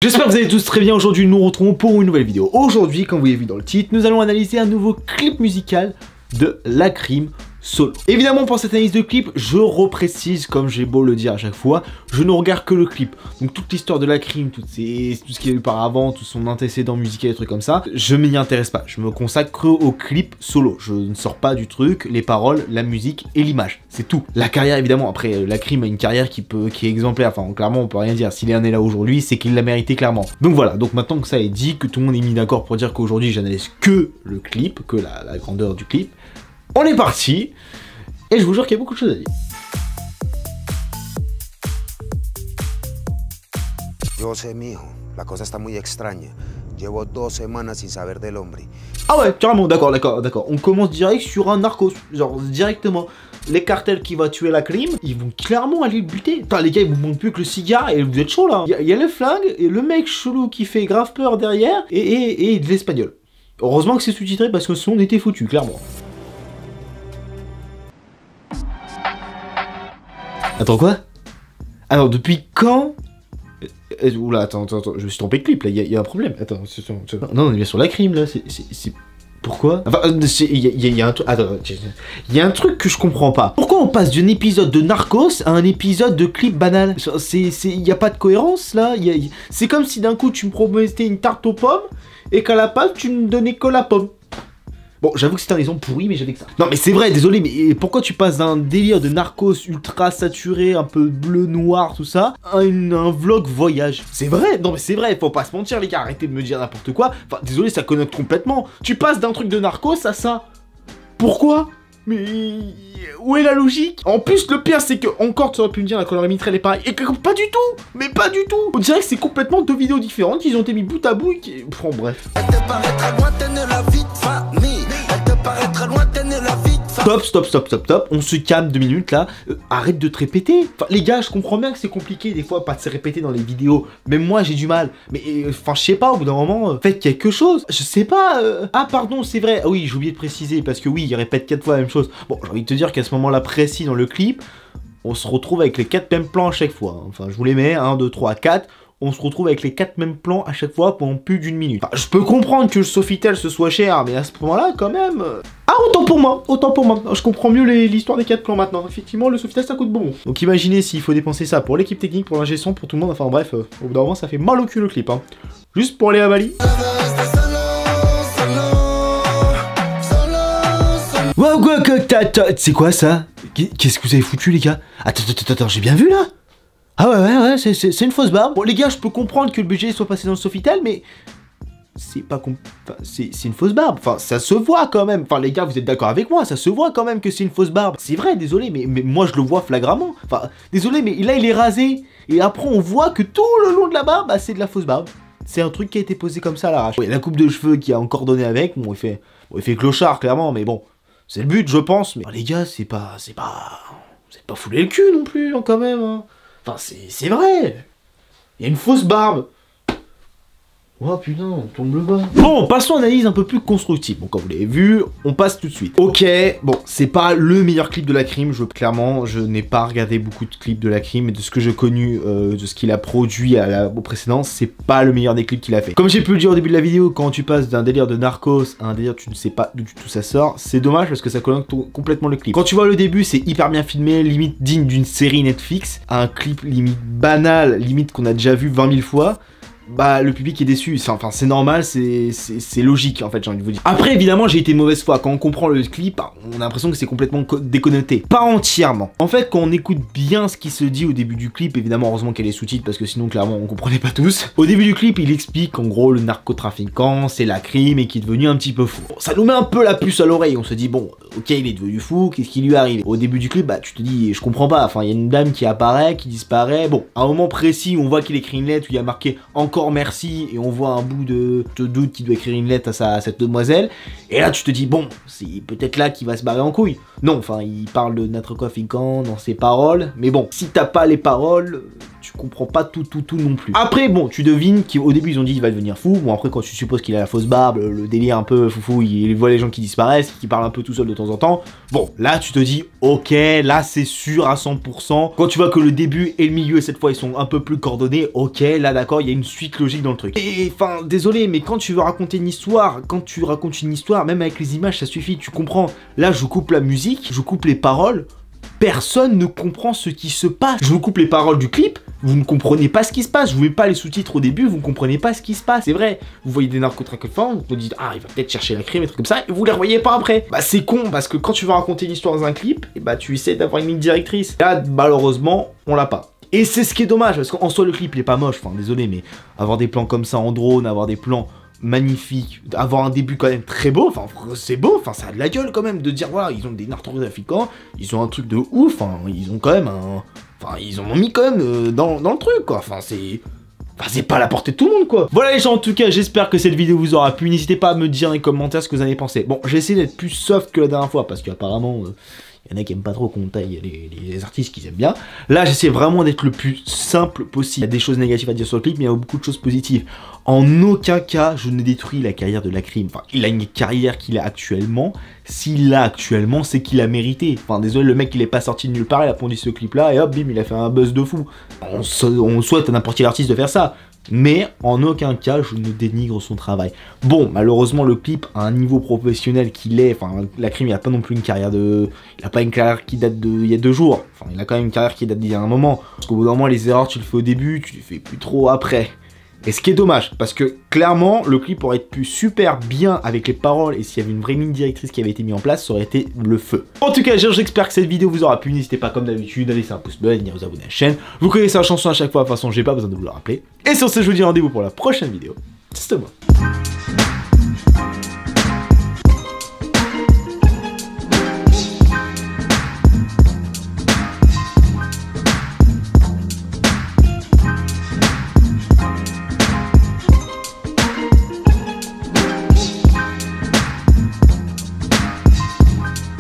J'espère que vous allez tous très bien. Aujourd'hui nous nous retrouvons pour une nouvelle vidéo. Aujourd'hui, comme vous l'avez vu dans le titre, nous allons analyser un nouveau clip musical de Lacrim Solo. Évidemment pour cette analyse de clip, je reprécise, comme j'ai beau le dire à chaque fois, je ne regarde que le clip. Donc toute l'histoire de Lacrim, tout ce qu'il y a eu auparavant, tout son antécédent musical, des trucs comme ça, je m'y intéresse pas. Je me consacre au clip solo. Je ne sors pas du truc, les paroles, la musique et l'image. C'est tout. La carrière évidemment, après Lacrim a une carrière qui est exemplaire, enfin clairement on peut rien dire. S'il en est là aujourd'hui, c'est qu'il l'a mérité clairement. Donc voilà, donc maintenant que ça est dit, que tout le monde est mis d'accord pour dire qu'aujourd'hui j'analyse que le clip, que la grandeur du clip, on est parti, et je vous jure qu'il y a beaucoup de choses à dire. Yo sé, mijo, la cosa está muy extraña. Llevo 2 semanas sin saber del hombre. Ah ouais, carrément, d'accord. On commence direct sur un narcos, genre directement. Les cartels qui va tuer Lacrim, ils vont clairement aller le buter. Putain, les gars, ils vous montrent plus que le cigare et vous êtes chaud là. Il y a le flingue et le mec chelou qui fait grave peur derrière et de l'espagnol. Heureusement que c'est sous-titré parce que sinon on était foutu, clairement. Attends, quoi? Alors, depuis quand? Oula, attends, je me suis trompé de clip, là, il y a un problème. Attends, non, on est bien sur Lacrim, là, c'est... Pourquoi? Enfin, il y a un truc... Attends, il y a un truc que je comprends pas. Pourquoi on passe d'un épisode de Narcos à un épisode de clip banal? Il y a pas de cohérence, là? C'est comme si d'un coup, tu me promettais une tarte aux pommes, et qu'à la pâte, tu me donnais que la pomme. Bon, j'avoue que c'était un exemple pourri, mais j'avais que ça. Non, mais c'est vrai, désolé, mais pourquoi tu passes d'un délire de narcos ultra saturé, un peu bleu-noir, tout ça, à un vlog voyage? C'est vrai, non mais c'est vrai, faut pas se mentir, les gars, arrêtez de me dire n'importe quoi. Enfin, désolé, ça connote complètement. Tu passes d'un truc de narcos à ça. Pourquoi? Mais où est la logique? En plus, le pire, c'est que encore tu aurais pu me dire la colorimétrie elle est pareille. Et que pas du tout. Mais pas du tout. On dirait que c'est complètement deux vidéos différentes qu'ils ont été mis bout à bout et qui... Bon, bref. Stop. On se calme 2 minutes là. Arrête de te répéter. Enfin, les gars, je comprends bien que c'est compliqué des fois pas de se répéter dans les vidéos. Même moi, j'ai du mal. Mais enfin, je sais pas, au bout d'un moment, faites quelque chose. Je sais pas. Ah, pardon, c'est vrai. Ah oui, j'ai oublié de préciser parce que oui, il répète 4 fois la même chose. Bon, j'ai envie de te dire qu'à ce moment-là précis dans le clip, on se retrouve avec les 4 mêmes plans à chaque fois. Enfin, je vous les mets 1, 2, 3, 4. On se retrouve avec les 4 mêmes plans à chaque fois pendant plus d'1 minute. Enfin, je peux comprendre que le Sofitel se soit cher, mais à ce moment-là, quand même... Ah, autant pour moi. Je comprends mieux l'histoire des 4 plans maintenant. Effectivement, le Sofitel, ça coûte bon. Donc imaginez s'il faut dépenser ça pour l'équipe technique, pour l'ingé son, pour tout le monde. Enfin bref, au bout d'un moment, ça fait mal au cul le clip. Hein. Juste pour aller à Bali. Wow, quoi, c'est quoi ça? Qu'est-ce que vous avez foutu, les gars? Attends, j'ai bien vu là? Ah ouais, c'est une fausse barbe. Bon les gars, je peux comprendre que le budget soit passé dans le Sofitel, mais c'est pas c'est une fausse barbe. Enfin, ça se voit quand même. Enfin les gars, vous êtes d'accord avec moi, ça se voit quand même que c'est une fausse barbe. C'est vrai, désolé, mais moi je le vois flagramment. Enfin, désolé, mais là il est rasé. Et après on voit que tout le long de la barbe, bah, c'est de la fausse barbe. C'est un truc qui a été posé comme ça à l'arrache. Oui, la coupe de cheveux qui a encore donné avec, bon, il fait clochard clairement, mais bon, c'est le but je pense. Mais les gars, c'est pas fouler le cul non plus, hein, quand même. Hein. Enfin, c'est vrai. Il y a une fausse barbe. Oh putain, on tombe le bas. Bon, passons à une analyse un peu plus constructive. Bon, comme vous l'avez vu, on passe tout de suite. Ok, bon, c'est pas le meilleur clip de Lacrim. Clairement, je n'ai pas regardé beaucoup de clips de Lacrim, mais de ce que j'ai connu, de ce qu'il a produit au précédent, c'est pas le meilleur des clips qu'il a fait. Comme j'ai pu le dire au début de la vidéo, quand tu passes d'un délire de Narcos à un délire tu ne sais pas d'où du tout ça sort, c'est dommage parce que ça collecte complètement le clip. Quand tu vois le début, c'est hyper bien filmé, limite digne d'une série Netflix, un clip limite banal, limite qu'on a déjà vu 20 000 fois. Bah le public est déçu, enfin c'est normal, c'est logique en fait, j'ai envie de vous dire. Après évidemment j'ai été mauvaise foi, quand on comprend le clip, on a l'impression que c'est complètement déconnoté. Pas entièrement. En fait quand on écoute bien ce qui se dit au début du clip, évidemment heureusement qu'elle est sous-titre parce que sinon clairement on comprenait pas tous. Au début du clip il explique en gros le narcotrafiquant, c'est Lacrim et qui est devenu un petit peu fou. Bon, ça nous met un peu la puce à l'oreille, on se dit bon ok il est devenu fou, qu'est-ce qui lui arrive? Au début du clip bah tu te dis je comprends pas, enfin il y a une dame qui apparaît, qui disparaît, bon à un moment précis on voit qu'il écrit une lettre où il y a marqué encore merci et on voit un bout de doute qui doit écrire une lettre à cette demoiselle et là tu te dis bon c'est peut-être là qu'il va se barrer en couille. Non enfin il parle de narcotrafiquant dans ses paroles mais bon si t'as pas les paroles tu comprends pas tout non plus. Après, bon, tu devines qu'au début, ils ont dit il va devenir fou. Bon, après, quand tu supposes qu'il a la fausse barbe, le délire un peu foufou, il voit les gens qui disparaissent, qui parlent un peu tout seul de temps en temps. Bon, là, tu te dis, ok, là, c'est sûr à 100%. Quand tu vois que le début et le milieu, cette fois, ils sont un peu plus coordonnés, ok, là, d'accord, il y a une suite logique dans le truc. Et, enfin, désolé, mais quand tu veux raconter une histoire, même avec les images, ça suffit, tu comprends. Là, je coupe la musique, je coupe les paroles, personne ne comprend ce qui se passe. Je vous coupe les paroles du clip, vous ne comprenez pas ce qui se passe. Je vous mets pas les sous-titres au début, vous ne comprenez pas ce qui se passe. C'est vrai, vous voyez des narcotrafiquants, vous vous dites ah il va peut-être chercher la crime, et trucs comme ça, et vous les revoyez pas après. Bah c'est con, parce que quand tu veux raconter l'histoire dans un clip, et bah tu essaies d'avoir une ligne directrice. Là, malheureusement, on l'a pas. Et c'est ce qui est dommage, parce qu'en soi le clip il est pas moche, enfin désolé, mais avoir des plans comme ça en drone, avoir des plans magnifique, avoir un début quand même très beau, enfin c'est beau, enfin ça a de la gueule quand même de dire voilà, ils ont des narcotrafiquants, ils ont un truc de ouf, enfin ils ont quand même un... Enfin ils en ont mis quand même dans le truc quoi, enfin c'est pas à la portée de tout le monde quoi. Voilà les gens, en tout cas j'espère que cette vidéo vous aura plu, n'hésitez pas à me dire dans les commentaires ce que vous en avez pensé. Bon j'ai essayé d'être plus soft que la dernière fois parce qu'apparemment... il y en a qui aiment pas trop qu'on taille les artistes qui aiment bien. Là, j'essaie vraiment d'être le plus simple possible. Il y a des choses négatives à dire sur le clip, mais il y a beaucoup de choses positives. En aucun cas, je ne détruis la carrière de Lakrim. Enfin, il a une carrière qu'il a actuellement. S'il l'a actuellement, c'est qu'il a mérité. Enfin, désolé, le mec, il est pas sorti de nulle part, il a pondu ce clip-là, et hop, bim, il a fait un buzz de fou. On souhaite à n'importe quel artiste de faire ça. Mais en aucun cas je ne dénigre son travail. Bon, malheureusement le clip a un niveau professionnel qu'il est, enfin Lakrim il a pas non plus une carrière de... Il a pas une carrière qui date d'il y a 2 jours. Enfin il a quand même une carrière qui date d'il y a un moment. Parce qu'au bout d'un moment les erreurs tu le fais au début, tu les fais plus trop après. Et ce qui est dommage, parce que clairement le clip aurait pu super bien avec les paroles et s'il y avait une vraie ligne directrice qui avait été mise en place, ça aurait été le feu. En tout cas, j'espère que cette vidéo vous aura plu. N'hésitez pas comme d'habitude à laisser un pouce bleu, à venir vous abonner à la chaîne. Vous connaissez la chanson à chaque fois, de toute façon j'ai pas besoin de vous le rappeler. Et sur ce, je vous dis rendez-vous pour la prochaine vidéo. C'est moi.